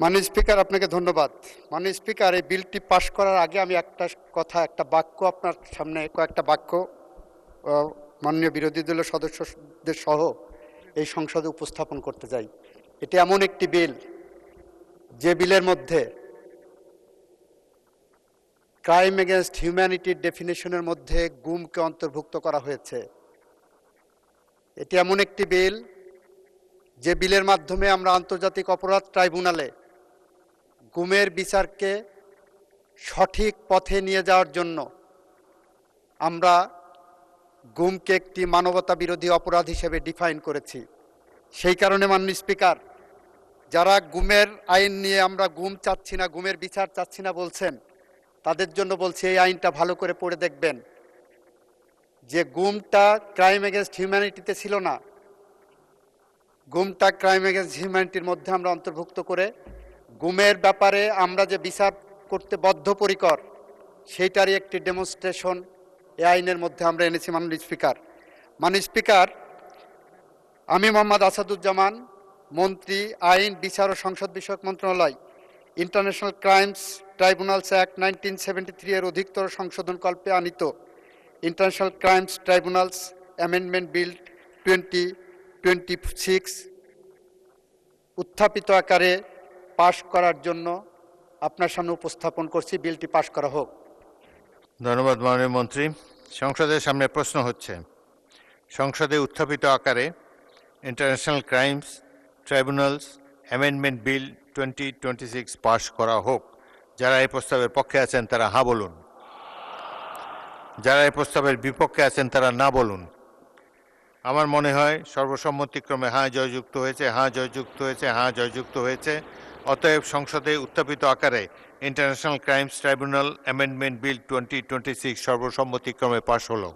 মাননীয় স্পিকার, আপনাকে ধন্যবাদ। মাননীয় স্পিকার, এই বিলটি পাশ করার আগে আমি একটা বাক্য আপনার সামনে কয়েকটা বাক্য মাননীয় বিরোধী দলের সদস্যদের সহ এই সংসদে উপস্থাপন করতে চাই। এটি এমন একটি বিল যে বিলের মধ্যে ক্রাইম এগেনস্ট হিউম্যানিটির ডেফিনেশনের মধ্যে গুমকে অন্তর্ভুক্ত করা হয়েছে। এটি এমন একটি বিল যে বিলের মাধ্যমে আমরা আন্তর্জাতিক অপরাধ ট্রাইব্যুনালে গুমের বিচারকে সঠিক পথে নিয়ে যাওয়ার জন্য আমরা গুমকে একটি মানবতা বিরোধী অপরাধ হিসেবে ডিফাইন করেছি। সেই কারণে মাননীয় স্পিকার, যারা গুমের আইন নিয়ে আমরা গুম চাচ্ছি না, গুমের বিচার চাচ্ছি না বলছেন, তাদের জন্য বলছি এই আইনটা ভালো করে পড়ে দেখবেন যে গুমটা ক্রাইম এগেনস্ট হিউম্যানিটিতে ছিল না, গুমটা ক্রাইম এগেনস্ট হিউম্যানিটির মধ্যে আমরা অন্তর্ভুক্ত করে গুমের ব্যাপারে আমরা যে বিচার করতে বদ্ধপরিকর সেইটারই একটি ডেমনস্ট্রেশন এই আইনের মধ্যে আমরা এনেছি। মাননীয় স্পিকার, আমি মোহাম্মদ আসাদুজ্জামান, মন্ত্রী, আইন, বিচার ও সংসদ বিষয়ক মন্ত্রণালয়, ইন্টারন্যাশনাল ক্রাইমস ট্রাইব্যুনালস অ্যাক্ট 1973 এর অধিকতর সংশোধনকল্পে আনিত international crimes tribunals amendment bill 2026 উত্থাপিত আকারে পাশ করার জন্য আপনার সামনে উপস্থাপন করছি। বিলটি পাশ করা হোক। ধন্যবাদ মাননীয় মন্ত্রী। সংসদের সামনে প্রশ্ন হচ্ছে, সংসদে উত্থাপিত আকারে international crimes tribunals amendment bill 2026 পাশ করা হোক। যারা এই প্রস্তাবের পক্ষে আছেন তারা হ্যাঁ বলুন, যারা এই প্রস্তাবের বিপক্ষে আছেন তারা না বলুন। আমার মনে হয় সর্বসম্মতিক্রমে হ্যাঁ জয়যুক্ত হয়েছে, হ্যাঁ জয়যুক্ত হয়েছে, হ্যাঁ জয়যুক্ত হয়েছে। অতএব সংসদে উত্থাপিত আকারে international crimes tribunal amendment bill 2026 সর্বসম্মতিক্রমে পাশ হলো।